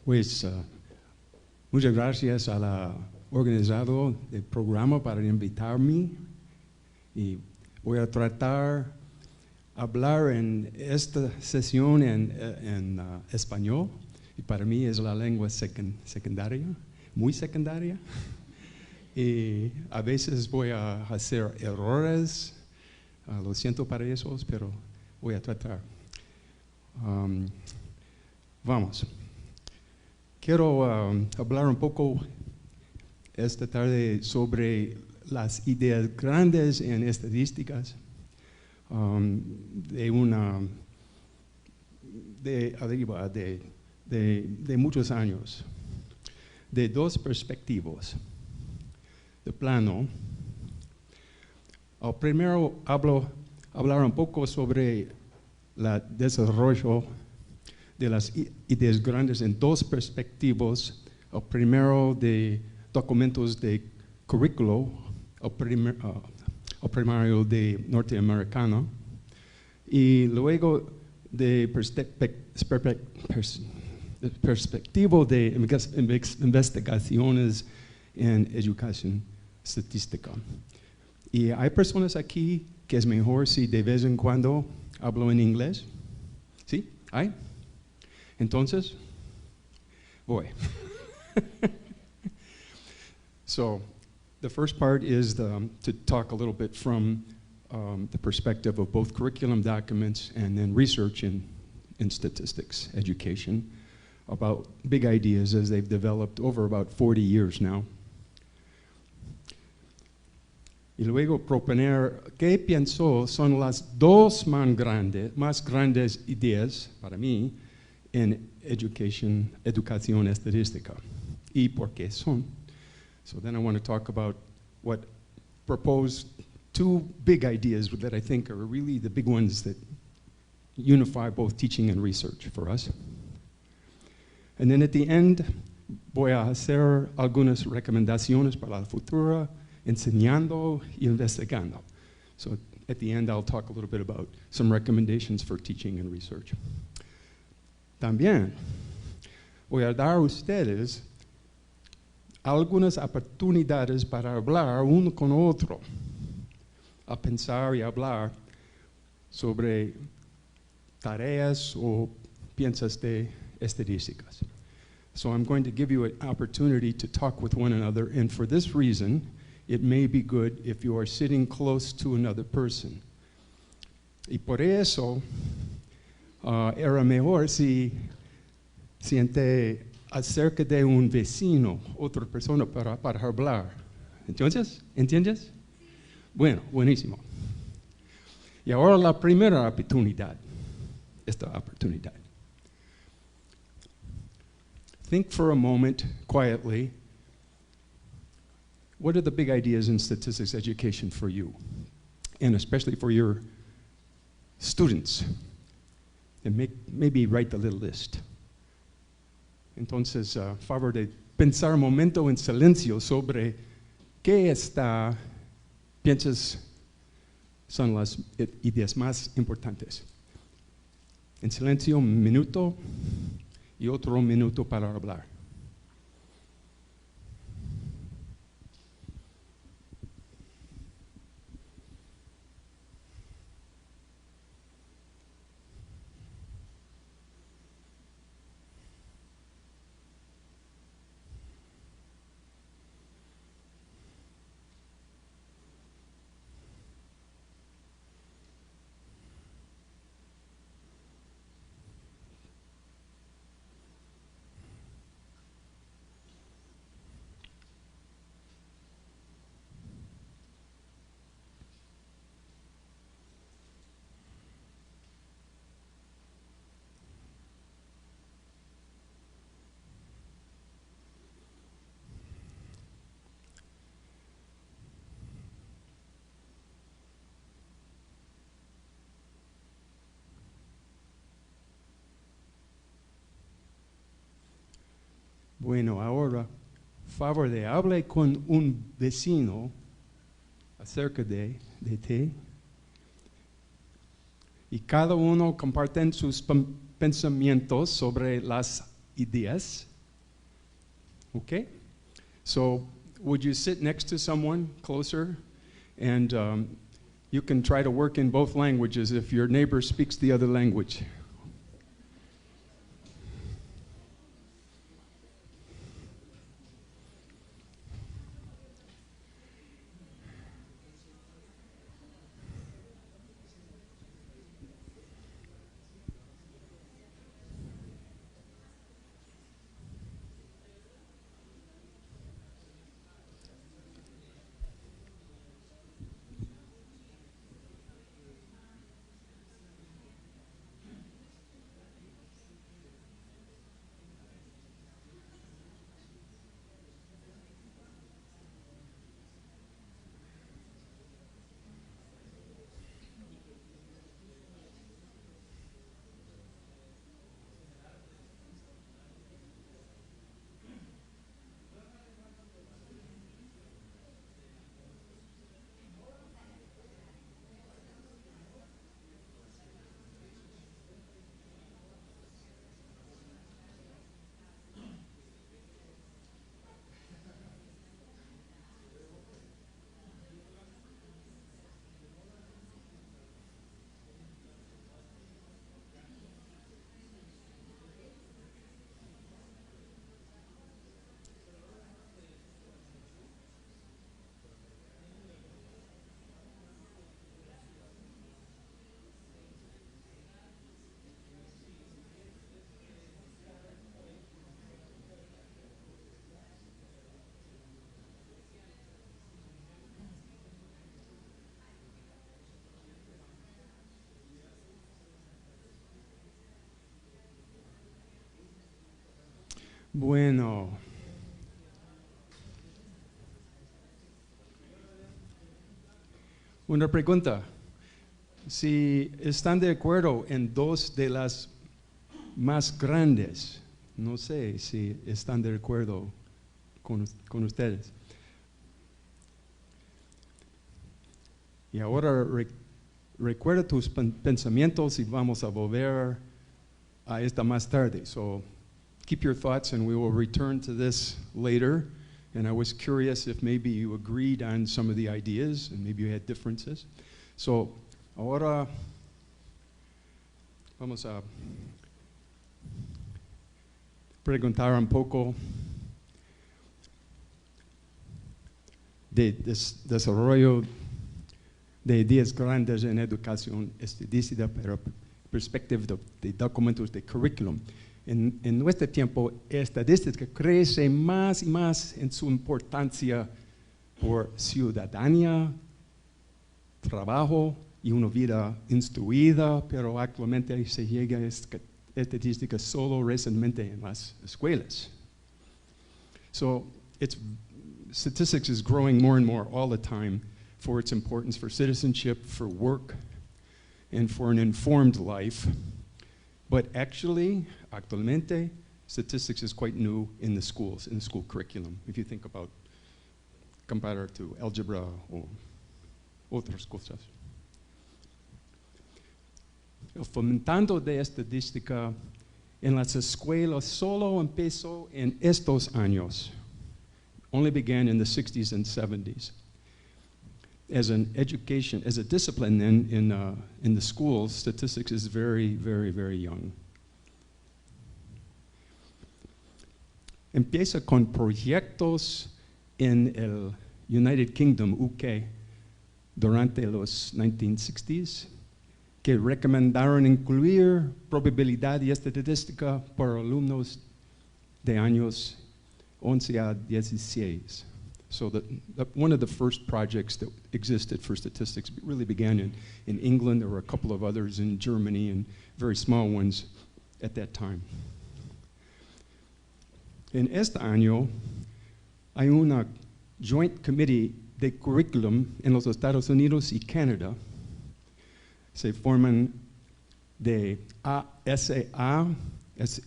Pues muchas gracias a la organizador del programa para invitarme y voy a tratar hablar en esta sesión en español y para mí es la lengua secundaria, muy secundaria y a veces voy a hacer errores, lo siento para esos, pero voy a tratar. Vamos. Quiero hablar un poco esta tarde sobre las ideas grandes en estadísticas de muchos años, de dos perspectivas. De plano, primero hablar un poco sobre el desarrollo de las ideas grandes en dos perspectivas. El primero de documentos de currículo, el primario de norteamericano, y luego de perspectiva de investigaciones en educación estadística. Y hay personas aquí que es mejor si de vez en cuando hablo en inglés. ¿Sí? ¿Hay? Entonces, voy. So, the first part is to talk a little bit from the perspective of both curriculum documents and then research in statistics education about big ideas as they've developed over about 40 years now. Y luego proponer qué pienso son las dos más grandes ideas para mí en educación estadística y por qué son. So then I want to talk about what proposed two big ideas that I think are really the big ones that unify both teaching and research for us. And then at the end, voy a hacer algunas recomendaciones para la futura, enseñando y investigando. So at the end, I'll talk a little bit about some recommendations for teaching and research. También voy a dar a ustedes algunas oportunidades para hablar uno con otro, a pensar y hablar sobre tareas o piensas de estadísticas. So I'm going to give you an opportunity to talk with one another, and for this reason, it may be good if you are sitting close to another person. Y por eso, era mejor si siente acerca de un vecino, otra persona para hablar. ¿Entonces? ¿Entiendes? Bueno, buenísimo. Y ahora la primera oportunidad, esta oportunidad. Think for a moment, quietly, what are the big ideas in statistics education for you? And especially for your students. And maybe write the little list. Entonces, favor de pensar un momento en silencio sobre qué piensas son las ideas más importantes. En silencio, un minuto y otro minuto para hablar. Bueno, ahora, favor de hable con un vecino acerca de ti y cada uno comparten sus pensamientos sobre las ideas Okay? So would you sit next to someone closer? And you can try to work in both languages if your neighbor speaks the other language. Bueno. Una pregunta. Si están de acuerdo en dos de las más grandes, no sé si están de acuerdo con ustedes. Y ahora recuerda tus pensamientos y vamos a volver a esta más tarde. So keep your thoughts and we will return to this later. And I was curious if maybe you agreed on some of the ideas and maybe you had differences. So ahora vamos a preguntar un poco de desarrollo de ideas grandes en educación estadística, pero perspectiva de documentos de currículum. En nuestro tiempo, estadística crece más y más en su importancia por ciudadanía, trabajo y una vida instruida, pero actualmente se llega a estadística solo recientemente en las escuelas. So statistics is growing more and more all the time for its importance for citizenship, for work, and for an informed life. But actually, actualmente, statistics is quite new in the schools, in the school curriculum, if you think about, compared to algebra or otras cosas. El fomentando de estadística en las escuelas solo empezó en estos años, only began in the 60s and 70s. As an education, as a discipline then in the schools, statistics is very, very, very young. Empieza con proyectos en el United Kingdom, UK, durante los 1960s, que recomendaron incluir probabilidad y estadística para alumnos de años 11 a 16. So one of the first projects that existed for statistics really began in England. There were a couple of others in Germany and very small ones at that time. En este año hay una joint committee de curriculum en los Estados Unidos y Canadá. Se forman de ASA,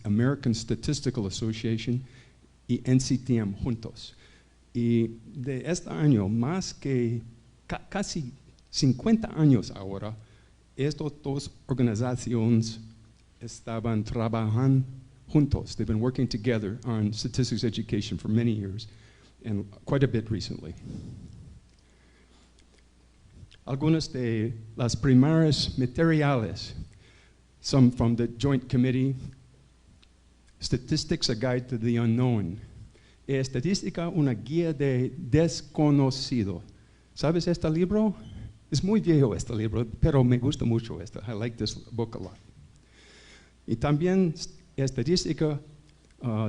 American Statistical Association, y NCTM juntos. Y de este año, más que casi 50 años ahora, estas dos organizaciones estaban trabajando juntos. They've been working together on statistics education for many years, and quite a bit recently. Algunas de las primeras materiales, some from the Joint Committee, Statistics, A Guide to the Unknown. Estadística, una guía de desconocido. ¿Sabes este libro? Es muy viejo este libro, pero me gusta mucho este. I like this book a lot. Y también estadística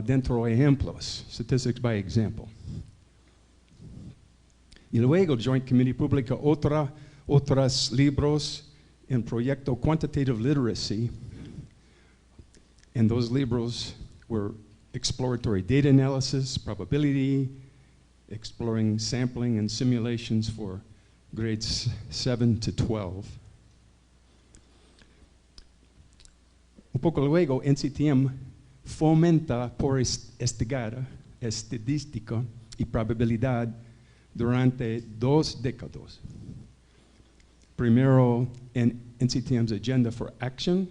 dentro de ejemplos, statistics by example. Y luego el Joint Committee publica otros libros en proyecto Quantitative Literacy. And those libros were exploratory data analysis, probability, exploring sampling and simulations for grades 7 to 12. Un poco luego, NCTM fomenta por investigar estadística y probabilidad durante 2 décadas. Primero, en NCTM's Agenda for Action,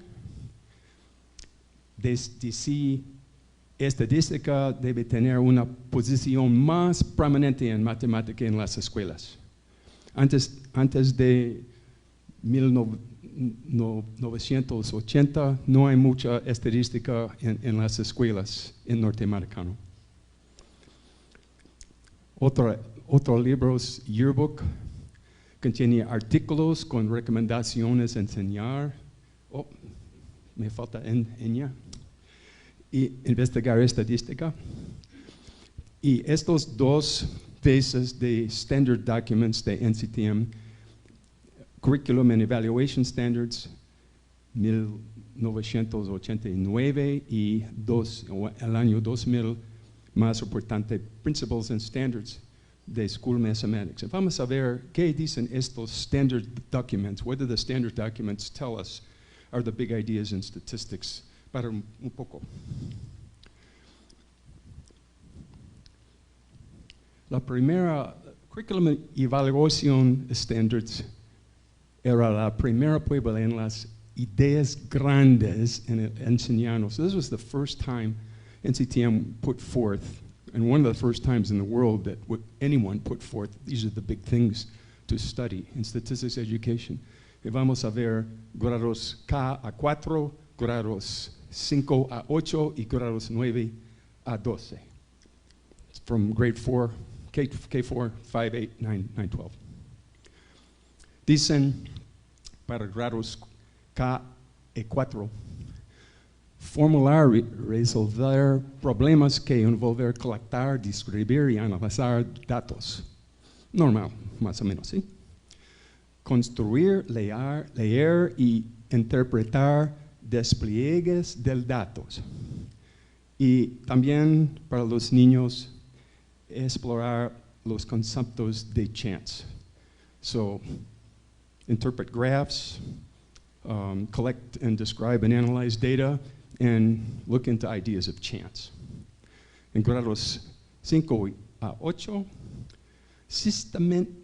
desde sí, estadística debe tener una posición más prominente en matemática en las escuelas. Antes de 1980 no hay mucha estadística en las escuelas en norteamericano. Otro libro, Yearbook, contiene artículos con recomendaciones a enseñar. Oh, me falta ella. Y investigar estadística. Y estos 2 veces de standard documents de NCTM, Curriculum and Evaluation Standards, 1989, y el año 2000, más importante, Principles and Standards de School Mathematics. Vamos a ver qué dicen estos standard documents, whether the standard documents tell us are the big ideas in statistics, para un poco. La primera Curriculum Evaluation Standards era la primera prueba en las ideas grandes en enseñarnos. So this was the first time NCTM put forth, and one of the first times in the world that anyone put forth, these are the big things to study in statistics education. Y vamos a ver grados K a 4, grados 5 a 8 y grados 9 a 12. It's from grade 4, K4, 5, 8, 9, 12. Dicen para grados K y 4, formular y resolver problemas que envolver colectar, describir y analizar datos. Normal, más o menos, ¿sí? Construir, leer y interpretar despliegues de datos. Y también para los niños, explorar los conceptos de chance. So, interpret graphs, collect and describe and analyze data, and look into ideas of chance. En grados 5 a 8, sistémica,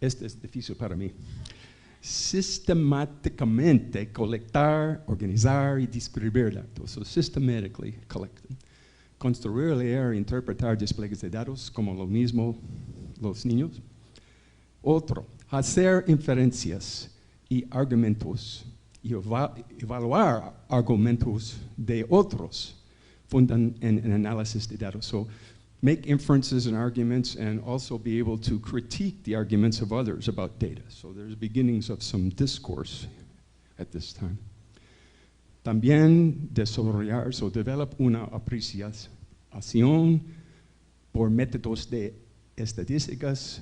este es difícil para mí, sistemáticamente colectar, organizar y describir datos. So systematically collected. Construir, leer e interpretar despliegues de datos, como lo mismo los niños. Otro, hacer inferencias y argumentos y evaluar argumentos de otros fundan en análisis de datos. So make inferences and arguments and also be able to critique the arguments of others about data. So there's beginnings of some discourse at this time. También desarrollar, so develop una apreciación por métodos de estadísticas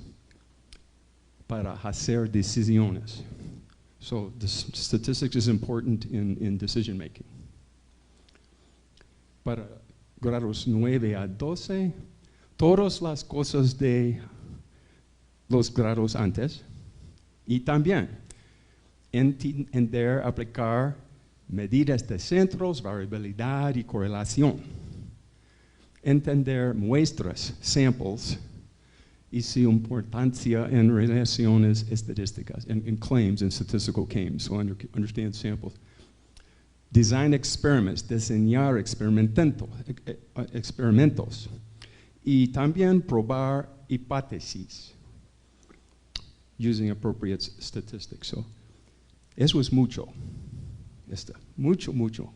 para hacer decisiones. So the statistics is important in decision making. Para grados 9 a 12, todas las cosas de los grados antes, y también entender, aplicar medidas de centros, variabilidad y correlación. Entender muestras, samples, y su importancia en relaciones estadísticas, in claims, in statistical claims, so understand samples. design experiments, diseñar experimentos, y también probar hipótesis using appropriate statistics. So, eso es mucho. Mucho.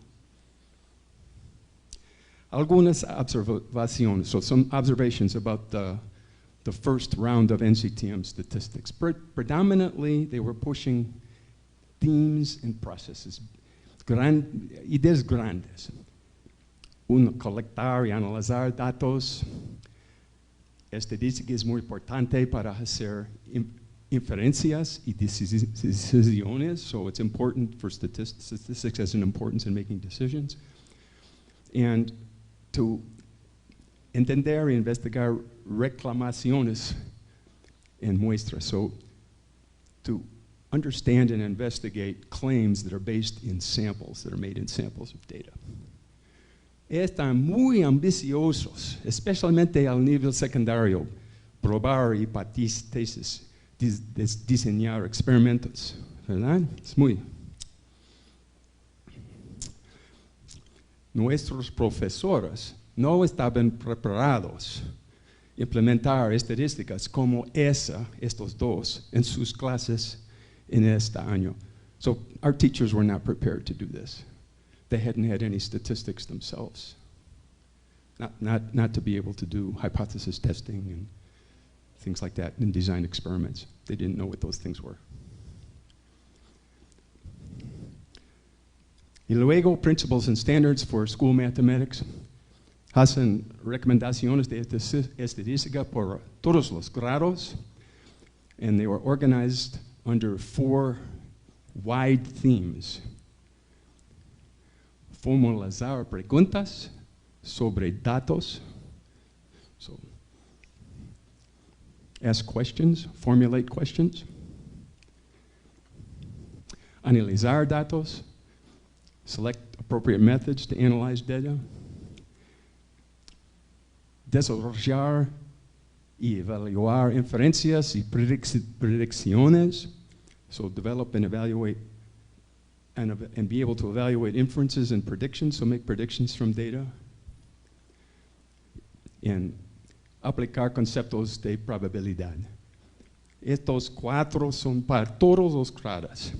Algunas observaciones, so some observations about the first round of NCTM statistics. Predominantly, they were pushing themes and processes, ideas grandes. Colectar y analizar datos. Estadística es muy importante para hacer inferencias y decisiones, so it's important for statistics. Statistics has an importance in making decisions. And to entender y investigar reclamaciones en muestras, so to understand and investigate claims that are based in samples, that are made in samples of data. Están muy ambiciosos, especialmente al nivel secundario, probar hipótesis, diseñar experimentos, ¿verdad? Es muy. Nuestros profesores no estaban preparados a implementar estadísticas como estos dos, en sus clases en este año. So our teachers were not prepared to do this. They hadn't had any statistics themselves. Not to be able to do hypothesis testing and things like that in design experiments. They didn't know what those things were. Y luego, principles and standards for school mathematics. Hacen recomendaciones de estadística por todos los grados, and they were organized under 4 wide themes. Formalizar preguntas sobre datos. So, ask questions, formulate questions. Analizar datos, select appropriate methods to analyze data. Desarrollar y evaluar inferencias y predicciones. So develop and evaluate and be able to evaluate inferences and predictions, so make predictions from data. And aplicar conceptos de probabilidad. Estos 4 son para todos los grados.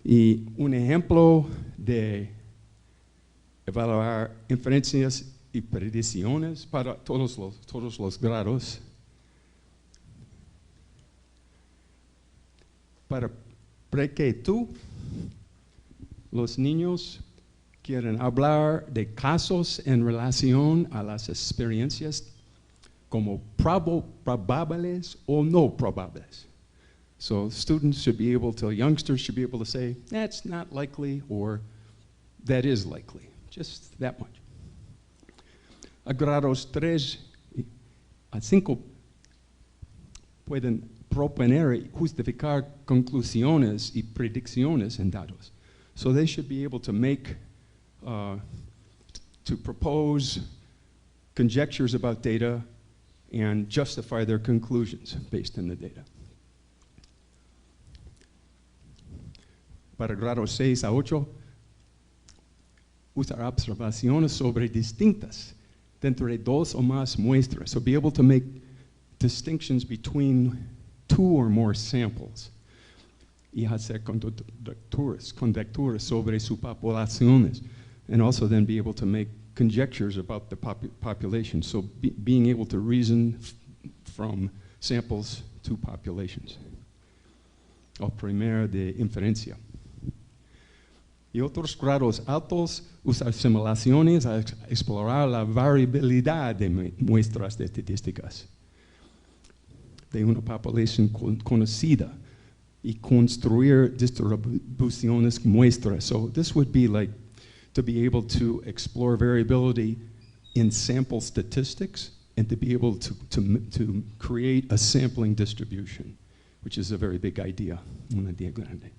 Y un ejemplo de evaluar inferencias y predicciones para todos los grados. Para pre-K2, los niños quieren hablar de casos en relación a las experiencias como probables o no probables. So students should be able to, youngsters should be able to say, that's not likely, or that is likely, just that much. A grados 3 a 5 pueden proponer y justificar conclusiones y predicciones en datos. So they should be able to make, to propose conjectures about data and justify their conclusions based on the data. Para grados 6 a 8, usar observaciones sobre distintas dentro de 2 o más muestras. So be able to make distinctions between 2 or more samples. Y hacer conjecturas sobre sus populaciones. And also then be able to make conjectures about the population. So being able to reason from samples to populations. O primer de inferencia. Y otros grados altos, usar simulaciones a explorar la variabilidad de muestras de estadísticas de una población conocida y construir distribuciones muestras. So this would be like to be able to explore variability in sample statistics and to be able to create a sampling distribution, which is a very big idea, una idea grande.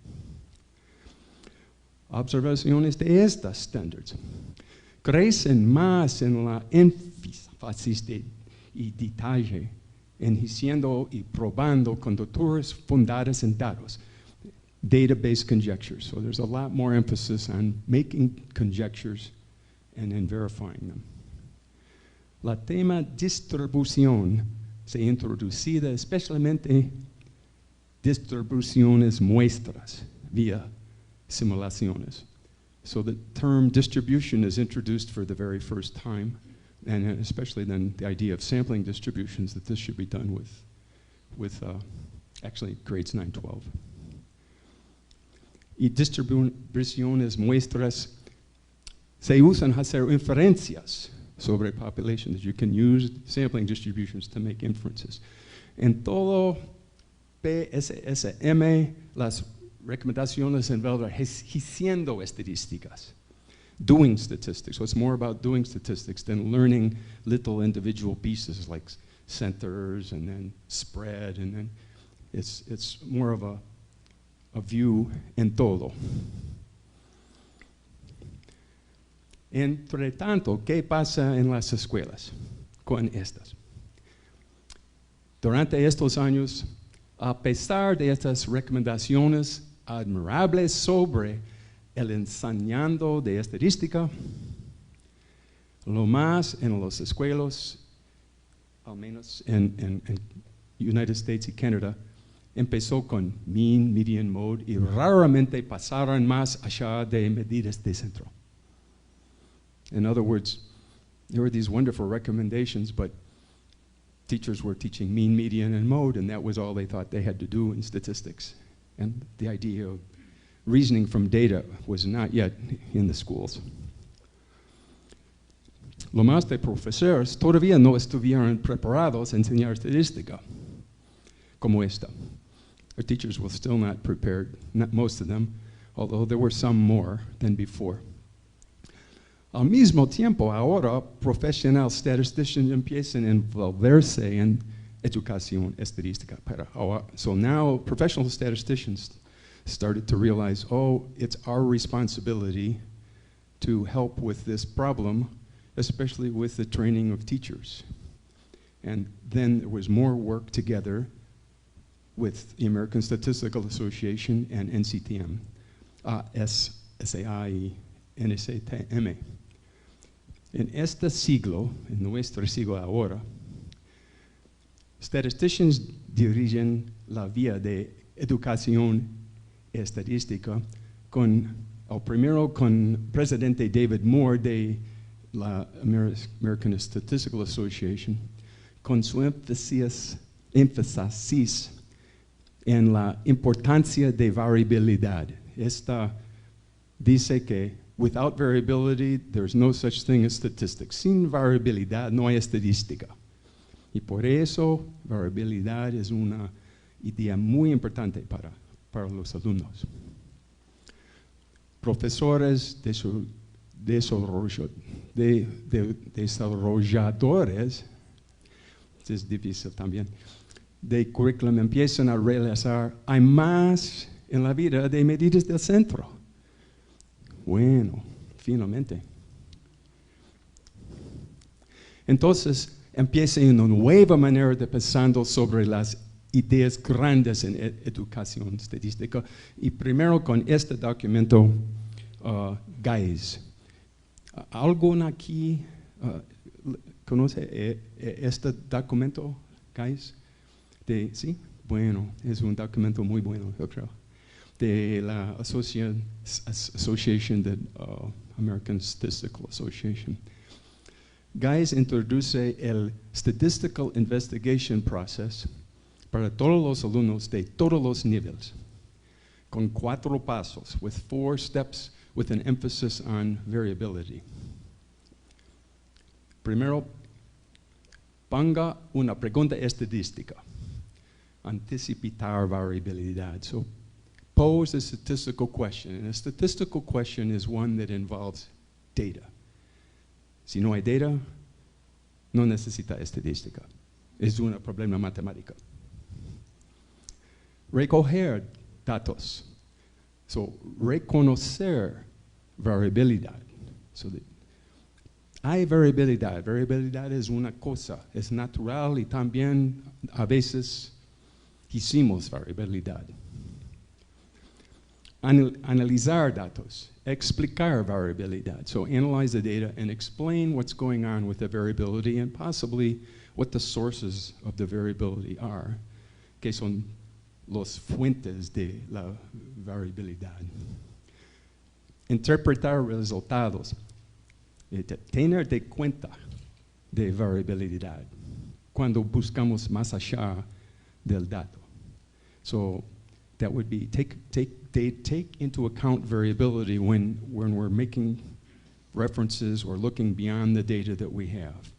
Observaciones de estas standards crecen más en la énfasis y detalle, enriqueciendo y probando conducturas fundadas en datos. data-based conjectures. So there's a lot more emphasis on making conjectures and then verifying them. La tema distribución se introducida especialmente distribuciones muestras via simulaciones. So the term distribution is introduced for the very first time, and especially then the idea of sampling distributions, that this should be done with actually grades 9, 12. Y distribuciones muestras se usan hacer inferencias sobre populations. You can use sampling distributions to make inferences. En todo PSSM, las recomendaciones involve haciendo estadísticas, doing statistics. So it's more about doing statistics than learning little individual pieces like centers and then spread, and then it's more of a view en todo. Entre tanto, ¿qué pasa en las escuelas con estas? Durante estos años, a pesar de estas recomendaciones admirables sobre el enseñando de estadística, lo más en las escuelas, al menos en United States y Canadá, empezó con mean, median, mode, y raramente pasaron más allá de medidas de centro. In other words, there were these wonderful recommendations, but teachers were teaching mean, median, and mode, and that was all they thought they had to do in statistics. And the idea of reasoning from data was not yet in the schools. Lo más de profesores todavía no estuvieron preparados a enseñar estadística como esta. Our teachers were still not prepared, not most of them, although there were some more than before. Al mismo tiempo, ahora, professional statisticians empiezan a envolverse en educación estadística. So now, professional statisticians started to realize, oh, it's our responsibility to help with this problem, especially with the training of teachers. And then there was more work together with the Statistical Association and NCTM, SAI, NSTM. En este siglo, en nuestro siglo ahora, statisticians dirigen la vía de educación estadística primero con presidente David Moore de la American Statistical Association, con su énfasis en la importancia de variabilidad. Esta dice que without variability, there's no such thing as statistics. Sin variabilidad no hay estadística. Y por eso, variabilidad es una idea muy importante para los alumnos. Profesores desarrolladores, es difícil también, de currículum empiezan a realizar, hay más en la vida de medidas del centro. Bueno, finalmente. Entonces, empieza una nueva manera de pensando sobre las ideas grandes en educación estadística. Y primero con este documento, GUIS. ¿Alguien aquí conoce este documento, GUIS? ¿Sí? Bueno, es un documento muy bueno, yo creo. De la Association, the American Statistical Association. GUIS introduce el Statistical Investigation Process para todos los alumnos de todos los niveles, con 4 pasos, with 4 steps with an emphasis on variability. Primero, ponga una pregunta estadística, anticipar variabilidad. So, pose a statistical question, and a statistical question is one that involves data. Si no hay data, no necesita estadística. Es un problema matemático. Recoger datos. So, reconocer variabilidad. So hay variabilidad. Variabilidad es una cosa, es natural y también a veces hicimos variabilidad. analizar datos, explicar variabilidad. So analyze the data and explain what's going on with the variability and possibly what the sources of the variability are, que son los fuentes de la variabilidad. Interpretar resultados, tener de cuenta de variabilidad cuando buscamos más allá del dato. So that would be take into account variability when we're making references or looking beyond the data that we have.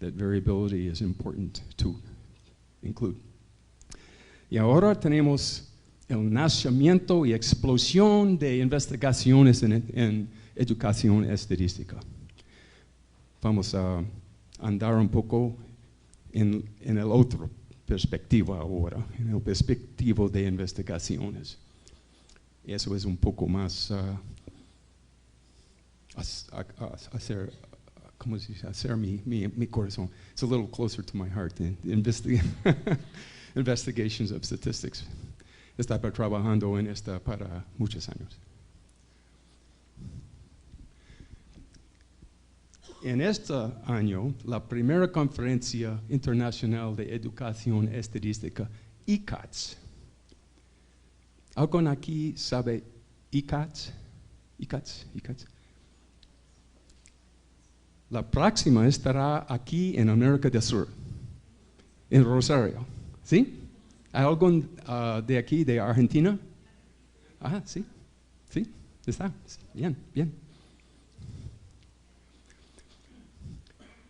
That variability is important to include. Y ahora tenemos el nacimiento y explosión de investigaciones en educación estadística. Vamos a andar un poco en el otro perspectiva ahora, en el perspectivo de investigaciones. Eso es un poco más hacer, ¿cómo se dice? Hacer mi corazón. It's a little closer to my heart than investigations of statistics. Estaba trabajando en esta para muchos años. En este año, la primera conferencia internacional de educación estadística, ICATS. ¿Alguien aquí sabe ICATS? ICATS. La próxima estará aquí en América del Sur, en Rosario. ¿Sí? ¿Hay alguien de aquí, de Argentina? Ah, sí, está. Bien.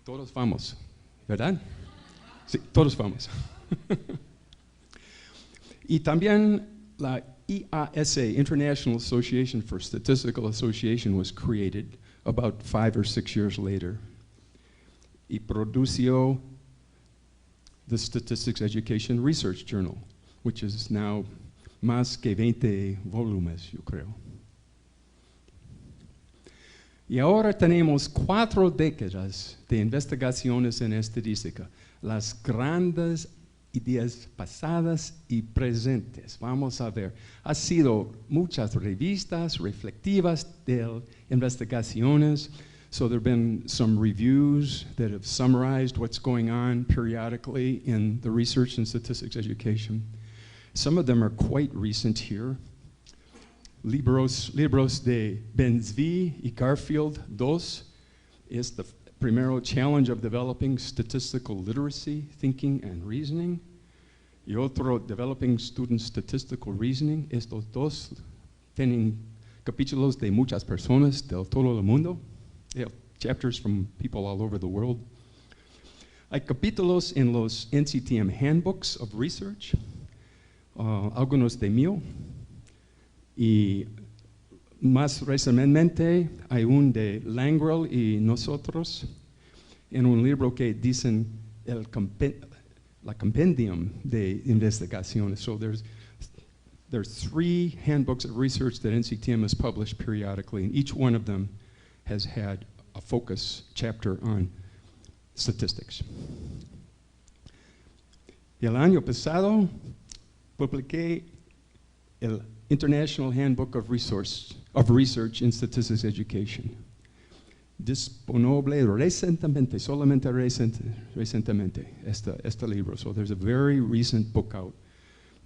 Todos vamos, ¿verdad? Sí, todos vamos. Y también la IASA, International Association for Statistical Association, was created about 5 or 6 years later. Y produció the Statistics Education Research Journal, which is now más que 20 volúmenes, yo creo. Y ahora tenemos 4 décadas de investigaciones en estadística, las grandes ideas pasadas y presentes. Vamos a ver, ha sido muchas revistas reflectivas de investigaciones. So there have been some reviews that have summarized what's going on periodically in the research and statistics education. Some of them are quite recent here. Libros de Bensby y Garfield II is the primero challenge of developing statistical literacy, thinking and reasoning. Y otro, developing student statistical reasoning. Estos dos tienen capítulos de muchas personas del todo el mundo. They have chapters from people all over the world. Hay capítulos en los NCTM handbooks of research, algunos de mío, y más recientemente hay un de Langrel y nosotros, en un libro que dicen la compendium de investigaciones. So there's 3 handbooks of research that NCTM has published periodically, and each one of them has had a focus chapter on statistics. Y el año pasado publiqué el International Handbook of Research in Statistics Education. Disponible recientemente, solamente recientemente, este libro. So there's a very recent book out.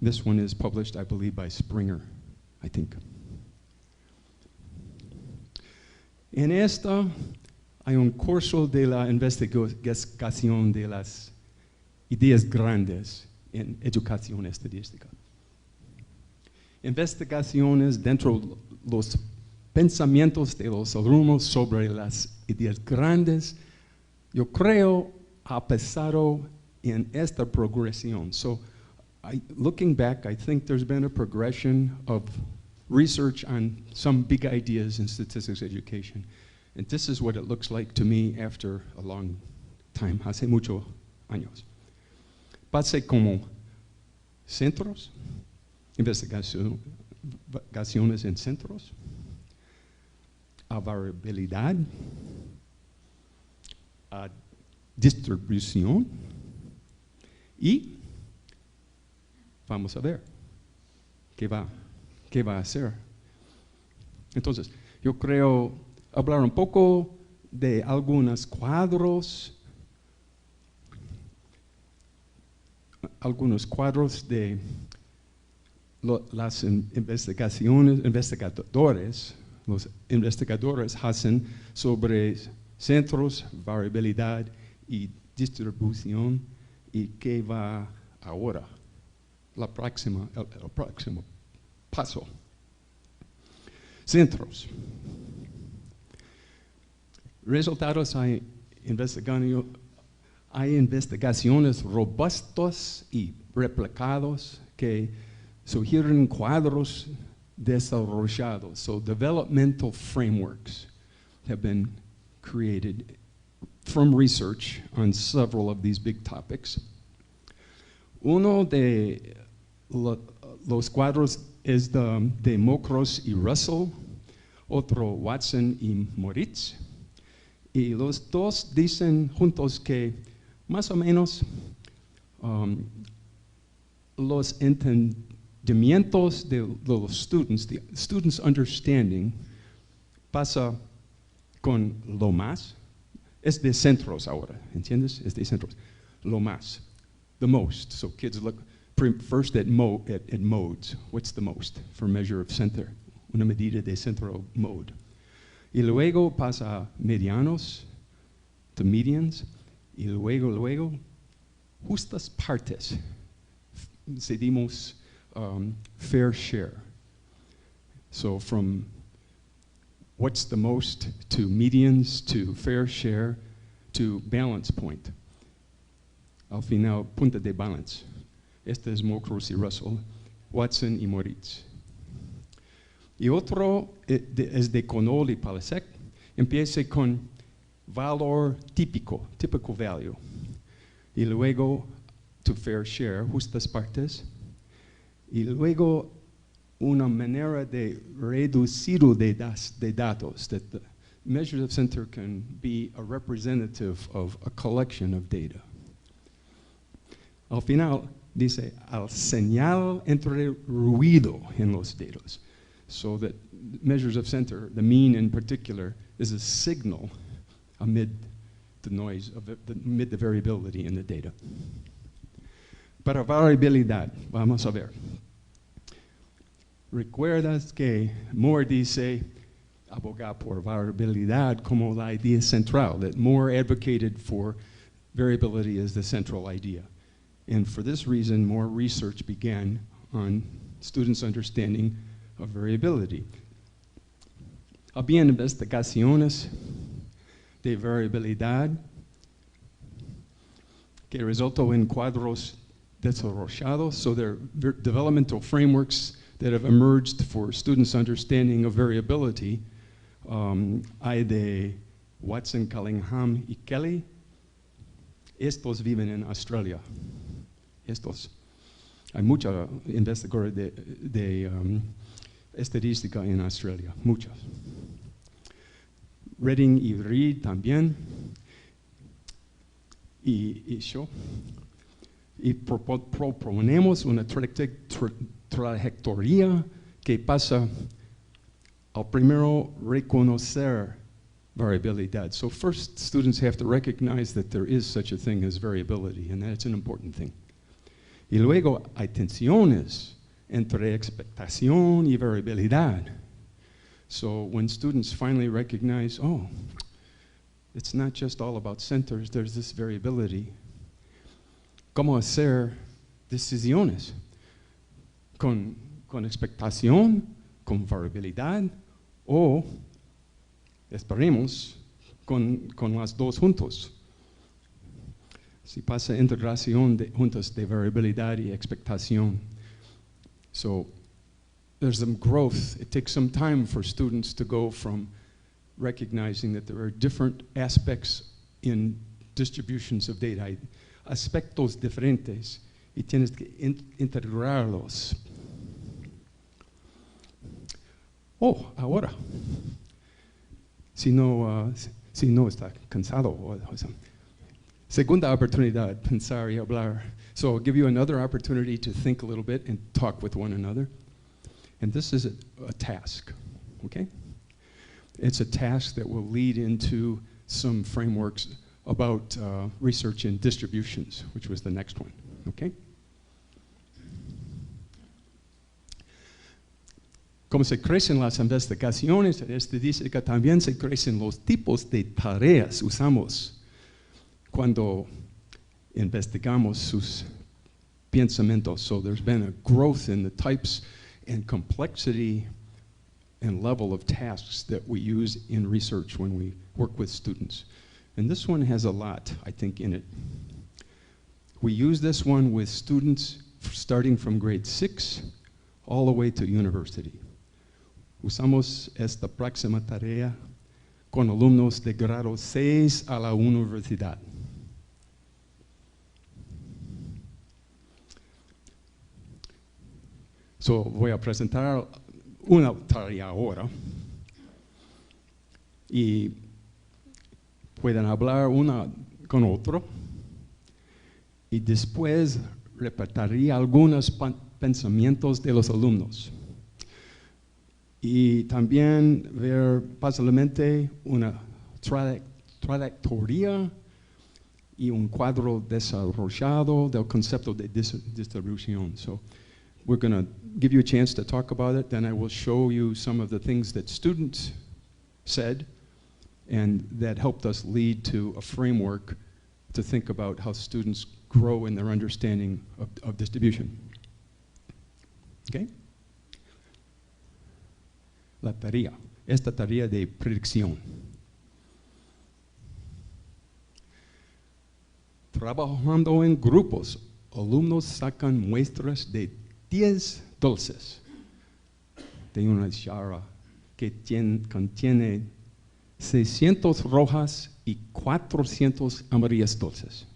This one is published, I believe, by Springer, I think. En esta hay un curso de la investigación de las ideas grandes en educación estadística. Investigaciones dentro de los pensamientos de los alumnos sobre las ideas grandes, yo creo, ha pasado en esta progresión. So, looking back, I think there's been a progression of research on some big ideas in statistics education. And this is what it looks like to me after a long time, hace muchos años. Pase como centros, investigaciones en centros, a variabilidad, a distribución, y vamos a ver qué va a hacer Entonces, yo creo hablar un poco de algunos cuadros de las los investigadores hacen sobre centros, variabilidad y distribución y qué va ahora, el próximo paso. Centros. Resultados hay investigaciones robustas y replicados que sugieren cuadros desarrollados. So developmental frameworks have been created from research on several of these big topics. Uno de los cuadros es de Mokros y Russell, otro Watson y Moritz. Y los dos dicen juntos que más o menos los entendimientos de los students, the students' understanding, pasa con lo más. Es de centros ahora, ¿entiendes? Es de centros. Lo más, the most. So kids look first at modes. What's the most for measure of center? Una medida de centro mode. Y luego pasa a medianos, to medians, y luego, justas partes. Decidimos fair share. So from what's the most to medians to fair share to balance point. Al final, punta de balance. Este es Mokros y Russell, Watson y Moritz. Y otro es de Connell y Palasek. Empieza con valor típico, typical value. Y luego, to fair share, justas partes. Y luego, una manera de reducido de datos, that the measures of center can be a representative of a collection of data. Al final, dice, al señal entre ruido en los datos. So that measures of center, the mean in particular, is a signal amid the noise, amid the variability in the data. Para variabilidad, vamos a ver. ¿Recuerdas que Moore dice, abogar por variabilidad como la idea central, that Moore advocated for variability as the central idea? And for this reason, more research began on students' understanding of variability. Había investigaciones de variabilidad que resultó en cuadros desarrollados, so they're developmental frameworks that have emerged for students' understanding of variability. Hay de Watson, Callingham y Kelly. Estos viven en Australia. Estos. Hay mucha investigadores de estadística en Australia, muchas. Redding y Reed también. Y yo. Y proponemos una trayectoria que pasa al primero reconocer variabilidad. So first, students have to recognize that there is such a thing as variability, and that's an important thing. Y luego hay tensiones entre expectación y variabilidad. So when students finally recognize, oh, it's not just all about centers, there's this variability. ¿Cómo hacer decisiones? Con expectación, con variabilidad, o esperemos con las dos juntos. Si pasa integración juntas de variabilidad y expectación. So there's some growth. It takes some time for students to go from recognizing that there are different aspects in distributions of data. Hay aspectos diferentes y tienes que integrarlos. Oh, ahora. Si no está cansado. Segunda oportunidad, pensar y hablar. So I'll give you another opportunity to think a little bit and talk with one another. And this is a task. okay? It's a task that will lead into some frameworks about research in distributions, which was the next one, okay? Como se crecen las investigaciones en estadística, también se crecen los tipos de tareas usamos cuando investigamos sus pensamientos. So there's been a growth in the types and complexity and level of tasks that we use in research when we work with students. And this one has a lot, I think, in it. We use this one with students starting from grade 6 all the way to university. Usamos esta próxima tarea con alumnos de grado 6 a la universidad. So, voy a presentar una tarea ahora y pueden hablar una con otro y después repartiría algunos pensamientos de los alumnos. Y también ver fácilmente una trayectoria y un cuadro desarrollado del concepto de distribución. So we're going to give you a chance to talk about it, then I will show you some of the things that students said and that helped us lead to a framework to think about how students grow in their understanding of distribution. Okay? La tarea, esta tarea de predicción. Trabajando en grupos, alumnos sacan muestras de 10 dulces de una jarra que contiene 600 rojas y 400 amarillas dulces.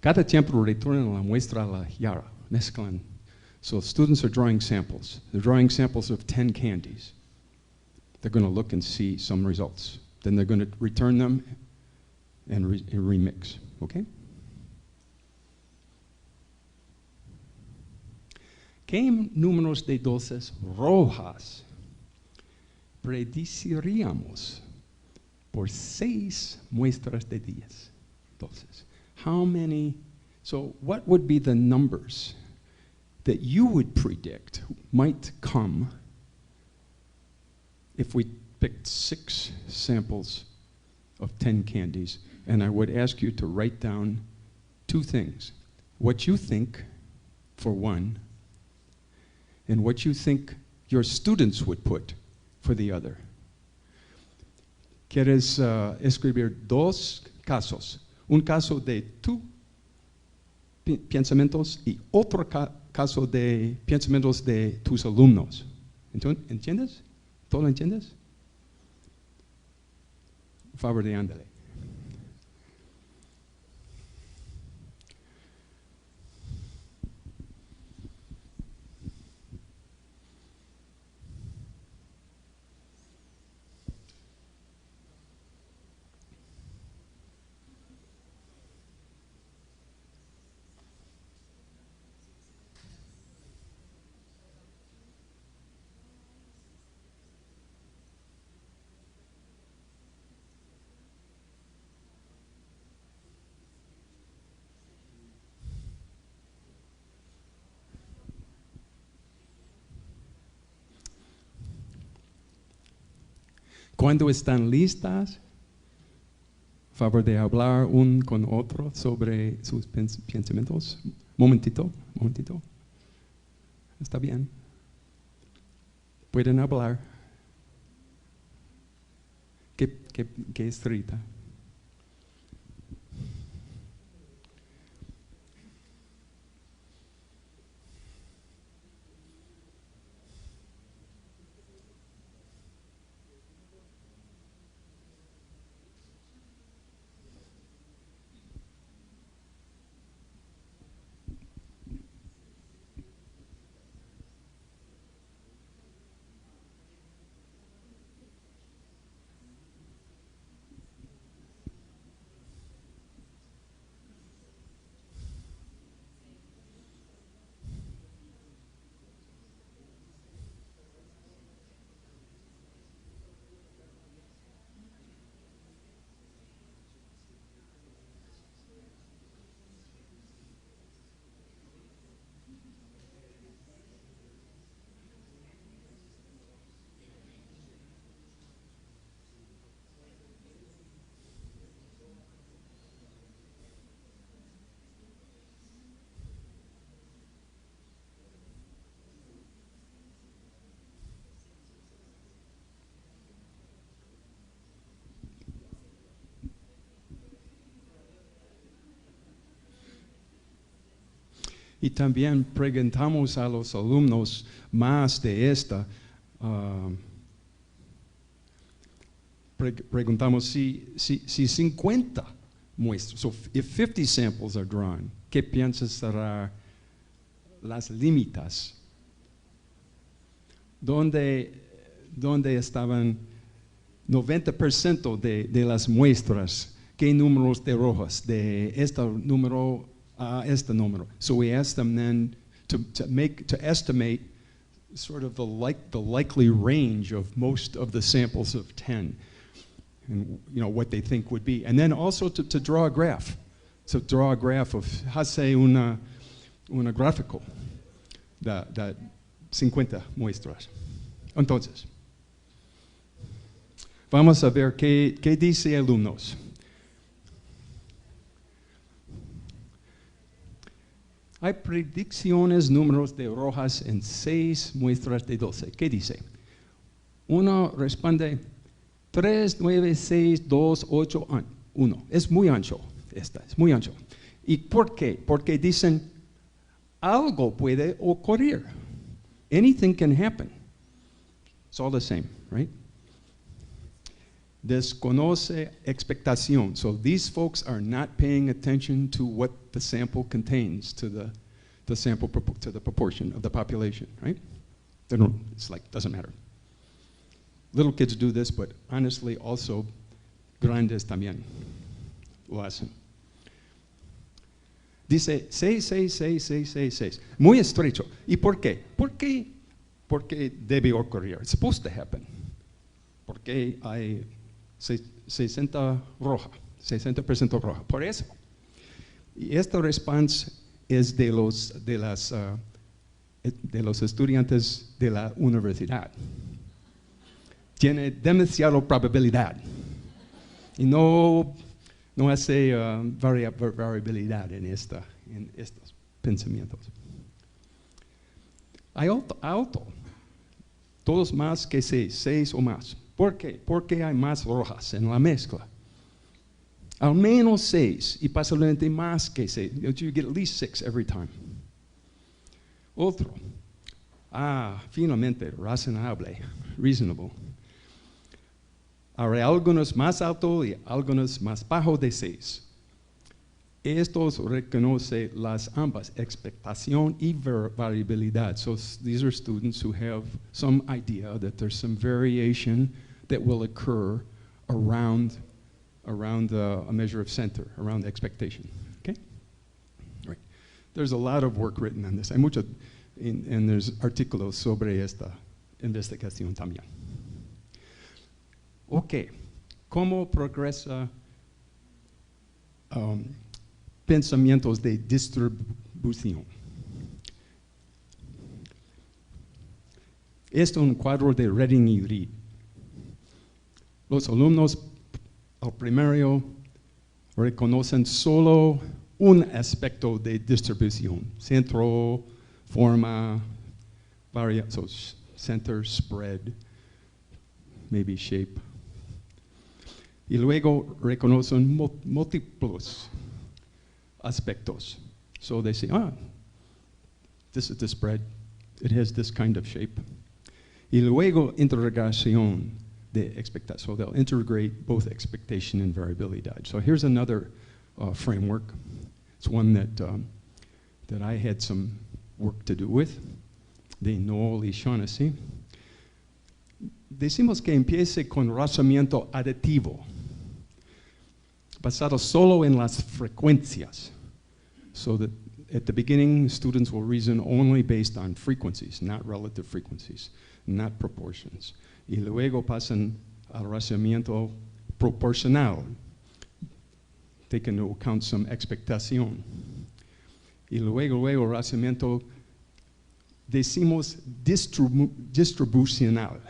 Cada tiempo retornan la muestra a la jarra, mezclan. So students are drawing samples. They're drawing samples of 10 candies. They're going to look and see some results. Then they're going to return them and remix, okay? ¿Qué números de dulces rojas predeciríamos por 6 muestras de 10 dulces? How many, so what would be the numbers that you would predict might come if we picked 6 samples of 10 candies, and I would ask you to write down 2 things. What you think, for one, and what you think your students would put for the other. ¿Quieres escribir 2 casos? Un caso de tu pensamientos y otro caso de pensamientos de tus alumnos. ¿Entiendes? ¿Todo lo entiendes? Por favor, de ándale. Cuando están listas, favor de hablar un con otro sobre sus pensamientos. Momentito. Está bien. Pueden hablar. ¿Qué es Rita? Y también preguntamos a los alumnos más de esta. Preguntamos si 50 muestras, so if 50 samples are drawn, ¿qué piensas será las límites? ¿Dónde estaban 90% de las muestras? ¿Qué números de rojas? De este número a este número. So we asked them then to estimate sort of the likely range of most of the samples of 10. And what they think would be. And then also to draw a graph. So draw a graph of, hace una gráfico de 50 muestras. Entonces, vamos a ver qué dice alumnos. Hay predicciones números de rojas en 6 muestras de 12. ¿Qué dice? Uno responde 3, 9, 6, 2, 8, 1. Es muy ancho, es muy ancho. ¿Y por qué? Porque dicen, algo puede ocurrir. Anything can happen. It's all the same, right? Desconoce expectación. So these folks are not paying attention to what the sample contains, to the sample, to the proportion of the population, right? They don't, it's like, doesn't matter. Little kids do this, but honestly, also, grandes también lo hacen. Dice 6, 6, 6, 6, 6, 6. Muy estrecho. ¿Y por qué? Porque debe ocurrir. It's supposed to happen. Porque hay 60% roja. Por eso. Y esta respuesta es de los estudiantes de la universidad. Tiene demasiada probabilidad y no hace variabilidad en estos pensamientos. Hay alto, todos más que 6 o más. ¿Por qué? Porque hay más rojas en la mezcla. Al menos 6 y posiblemente más que 6. You get at least 6 every time. Otro. Finalmente, razonable, reasonable. Hay algunos más altos y algunos más bajos de 6. Estos reconocen las ambas, expectación y variabilidad. So these are students who have some idea that there's some variation that will occur around a measure of center, around expectation. Okay? Right. There's a lot of work written on this. Hay mucho, and there's artículos sobre esta investigación también. Ok, ¿cómo progresa pensamientos de distribución? Esto es un cuadro de Reading y Reed. Los alumnos al primario reconocen solo un aspecto de distribución, centro, forma, so center, spread, maybe shape. Y luego reconocen múltiples aspectos. So they say, this is the spread. It has this kind of shape. Y luego integración de expectación. So they'll integrate both expectation and variability. So here's another framework. It's one that I had some work to do with, de Noel y Shaughnessy. Decimos que empiece con razonamiento aditivo, basado solo en las frecuencias. So that at the beginning, students will reason only based on frequencies, not relative frequencies, not proportions. Y luego pasan al razonamiento proporcional, taking into account some expectación. Y luego razonamiento, decimos distribucional,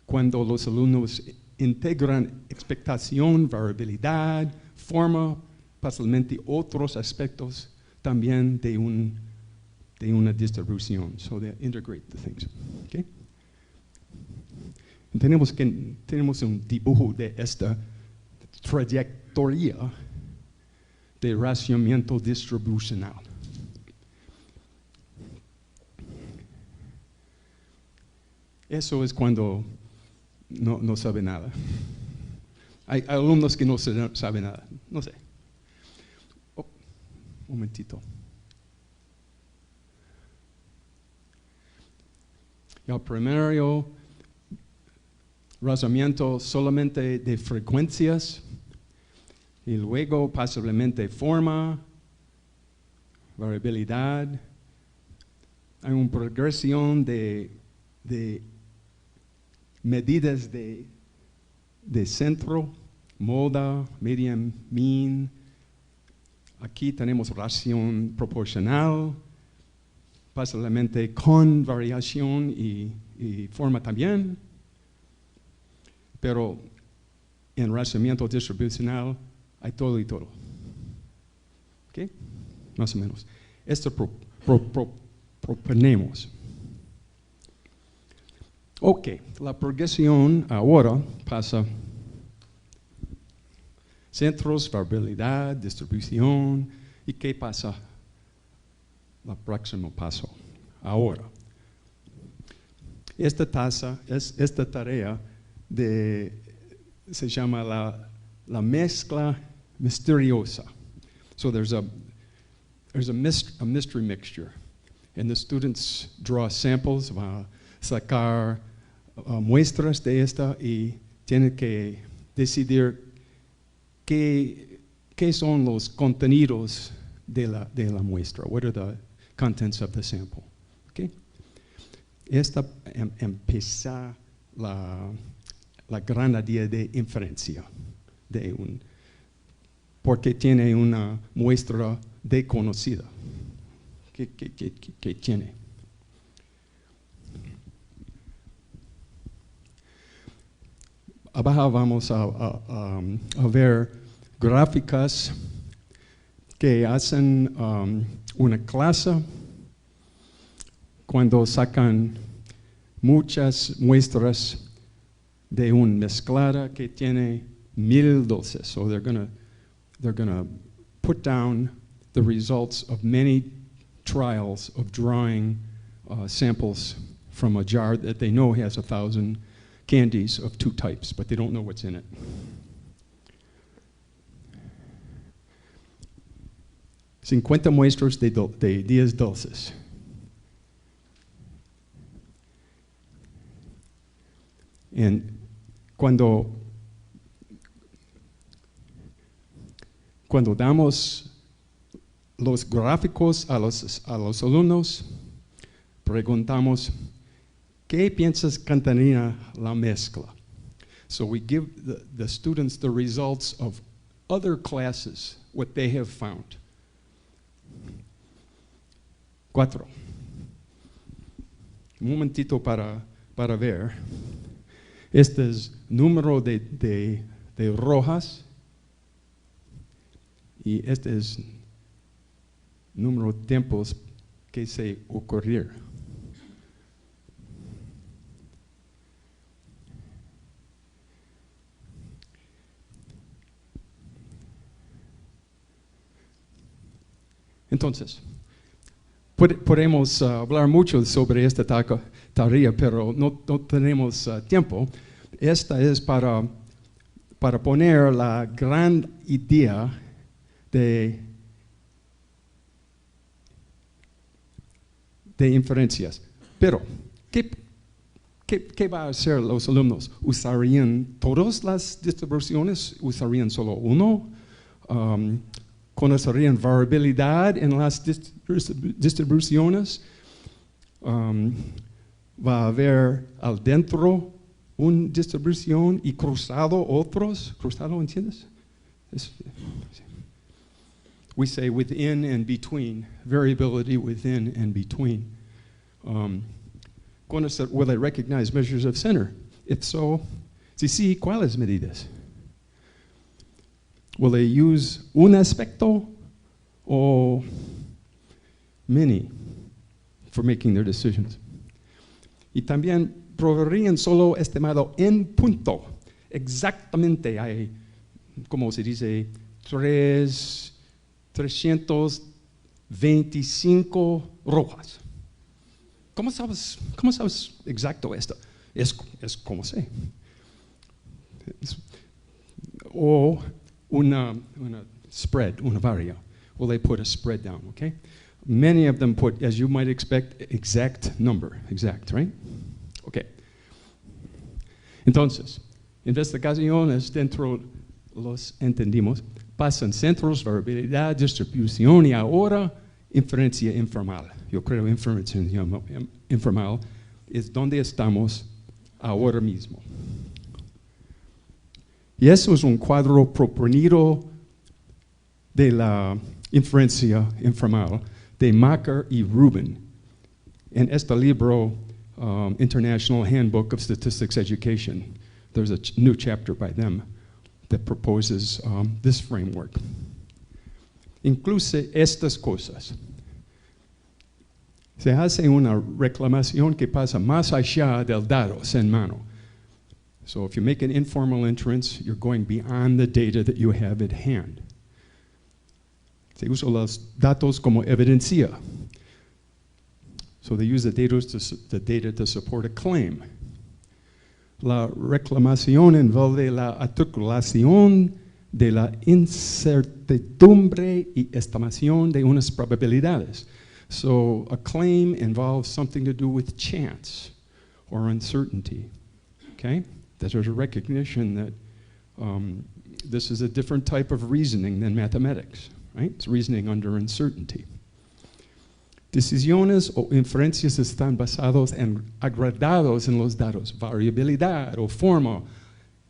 cuando los alumnos integran expectación, variabilidad, forma, fácilmente otros aspectos también de una distribución. So they integrate the things. Okay? Tenemos un dibujo de esta trayectoria de racionamiento distribucional. Eso es cuando no sabe nada. Hay alumnos que no saben nada, no sé. Oh, un momentito. El primero, razonamiento solamente de frecuencias, y luego posiblemente forma, variabilidad. Hay una progresión de medidas de centro, moda, median, mean. Aquí tenemos ración proporcional, posiblemente con variación y forma también. Pero en razonamiento distribucional hay todo y todo. ¿Ok? Más o menos. Esto proponemos. Ok, la progresión ahora pasa centros, variabilidad, distribución. ¿Y qué pasa? El próximo paso. Ahora, esta tarea se llama la mezcla misteriosa. So there's a mystery mixture, and the students draw samples, va a sacar muestras de esta y tienen que decidir qué son los contenidos de la muestra. What are the contents of the sample? Okay. Esta empieza la gran idea de inferencia, porque tiene una muestra desconocida. ¿Qué tiene? Abajo vamos a ver gráficas que hacen una clase cuando sacan muchas muestras de una mezclada que tiene 1000 dulces. So they're gonna put down the results of many trials of drawing samples from a jar that they know has 1,000 candies of 2 types, but they don't know what's in it. $50 muestras de 10 dulces. Y cuando damos los gráficos a los alumnos, preguntamos, ¿qué piensas contenía la mezcla? So we give the students the results of other classes, what they have found. 4. Un momentito para ver. Este es número de rojas y este es número de tiempos que se ocurrir. Entonces, podemos hablar mucho sobre esta tarea, pero no tenemos tiempo. Esta es para poner la gran idea de inferencias. Pero, ¿qué va a hacer los alumnos? ¿Usarían todas las distribuciones? ¿Usarían solo uno? ¿Conocerían variabilidad en las distribuciones? ¿Va a haber al dentro una distribución y cruzado otros? ¿Cruzado, entiendes? We say within and between, variability within and between. Will they recognize measures of center? If so, si sí, ¿cuáles medidas? Will they use un aspecto or many for making their decisions? Y también proveerían solo estimado en punto. Exactamente hay, como se dice, 325 rojas. ¿Cómo sabes exacto esto? Es como sé. O una spread, una varia. Well, they put a spread down, okay? Many of them put, as you might expect, exact number, exact, right? Okay. Entonces, investigaciones dentro los entendimos, pasan centros, variabilidad, distribución y ahora inferencia informal. Yo creo inferencia informal es donde estamos ahora mismo. Y eso es un cuadro proponido de la inferencia informal de Macker y Rubin en este libro, International Handbook of Statistics Education. There's a new chapter by them that proposes this framework. Incluye estas cosas. Se hace una reclamación que pasa más allá del datos en mano. So if you make an informal entrance, you're going beyond the data that you have at hand. Se usan los datos como evidencia. So they use the data to support a claim. La reclamación envuelve la articulación de la incertidumbre y estimación de unas probabilidades. So a claim involves something to do with chance or uncertainty, okay? There's a recognition that this is a different type of reasoning than mathematics, right? It's reasoning under uncertainty. Decisiones o inferencias están basados en agregados en los datos, variabilidad o forma,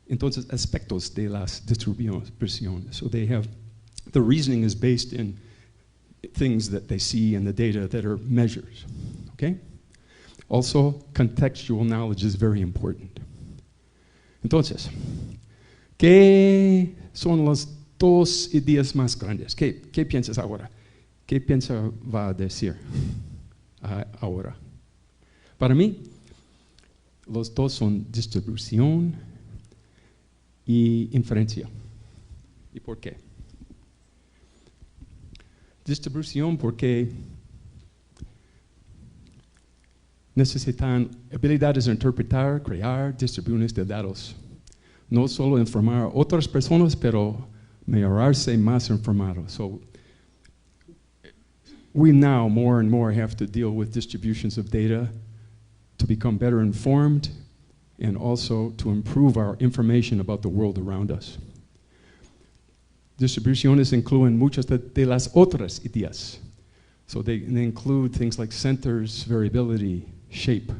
entonces aspectos de las distribuciones. So they have, the reasoning is based in things that they see in the data that are measures, okay? Also, contextual knowledge is very important. Entonces, ¿qué son las dos ideas más grandes? ¿Qué piensas ahora? ¿Qué piensa va a decir ahora? Para mí, los dos son distribución y inferencia. ¿Y por qué? Distribución porque necesitan habilidades de interpretar, crear distribuciones de datos. No solo informar a otras personas, pero mejorarse más informados. So, we now more and more have to deal with distributions of data to become better informed and also to improve our information about the world around us. Distribuciones incluyen muchas de las otras ideas. So they include things like centers, variability, shape.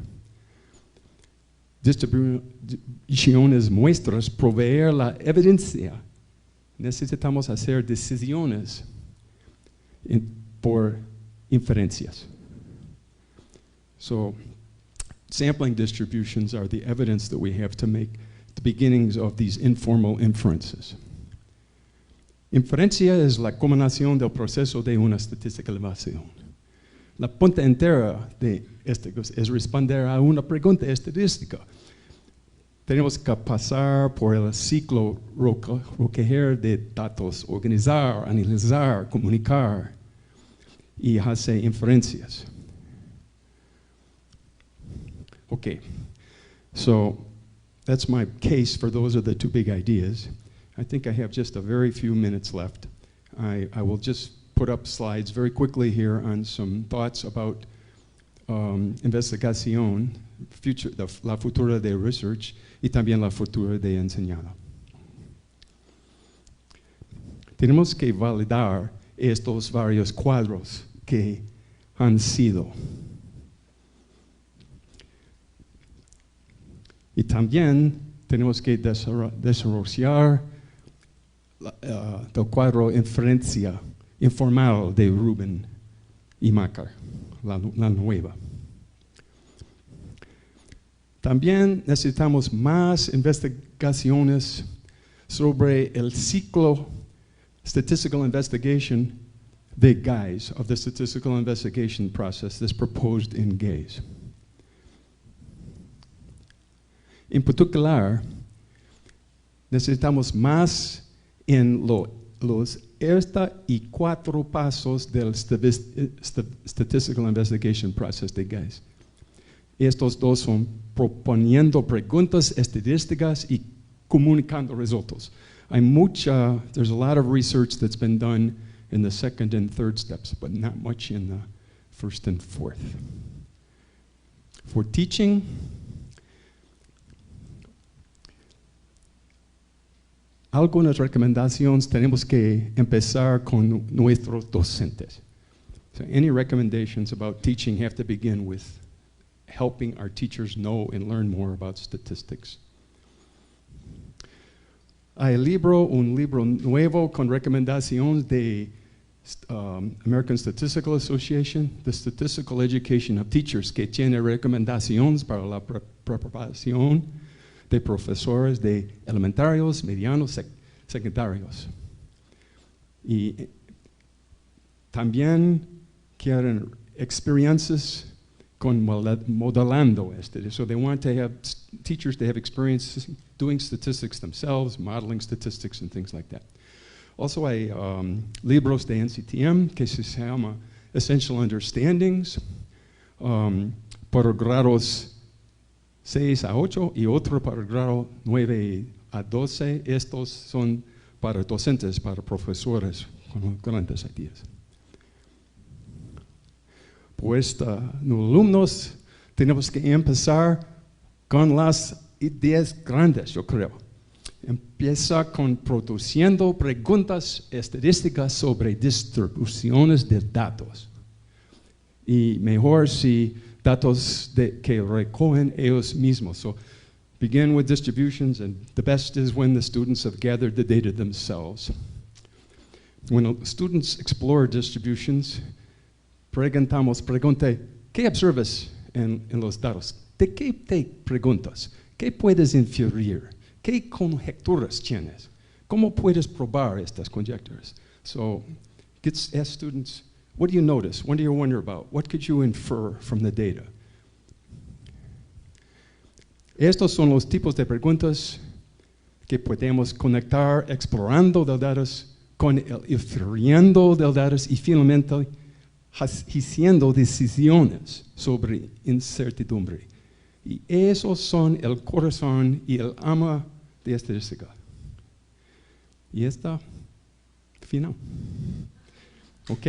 Distribuciones muestras proveer la evidencia. Necesitamos hacer decisiones por inferencias. So, sampling distributions are the evidence that we have to make the beginnings of these informal inferences. Inferencia es la combinación del proceso de una statistical evaluación. La punta entera de esto es responder a una pregunta estadística. Tenemos que pasar por el ciclo recoger de datos, organizar, analizar, comunicar y hacer inferencias. Okay, so that's my case for those are the two big ideas. I think I have just a very few minutes left. I will just put up slides very quickly here on some thoughts about investigación, la futura de research y también la futura de enseñanza. Tenemos que validar estos varios cuadros que han sido. Y también tenemos que desarrollar el cuadro inferencia informal de Rubin y Macker, la nueva. También necesitamos más investigaciones sobre el ciclo statistical investigation de GAIS, of the statistical investigation process that's proposed in GAIS. En particular, necesitamos más en los y 4 pasos del statistical investigation process de GAIS. Estos dos son proponiendo preguntas estadísticas y comunicando resultados. There's a lot of research that's been done in the second and third steps, but not much in the first and fourth. For teaching, algunas recomendaciones tenemos que empezar con nuestros docentes. So any recommendations about teaching have to begin with helping our teachers know and learn more about statistics. Hay un libro nuevo con recomendaciones de American Statistical Association, The Statistical Education of Teachers, que tiene recomendaciones para la preparación de profesores de elementarios, medianos, secundarios. Y también quieren experiencias con modelando este. So they want to have teachers to have experience doing statistics themselves, modeling statistics and things like that. Also hay libros de NCTM que se llama Essential Understandings para grados 6 a 8 y otro para grado 9 a 12. Estos son para docentes, para profesores con grandes ideas. Pues los alumnos tenemos que empezar con las ideas grandes, yo creo. Empieza con produciendo preguntas estadísticas sobre distribuciones de datos. Y mejor si datos que recogen ellos mismos. So begin with distributions, and the best is when the students have gathered the data themselves. When students explore distributions, pregunte, ¿qué observas en los datos? ¿De qué te preguntas? ¿Qué puedes inferir? ¿Qué conjeturas tienes? ¿Cómo puedes probar estas conjeturas? So, ask students, what do you notice? What do you wonder about? What could you infer from the data? Estos son los tipos de preguntas que podemos conectar explorando los datos con el infiriendo de los datos y finalmente haciendo decisiones sobre incertidumbre. Y esos son el corazón y el alma de estadística. Y esta final. ¿Ok?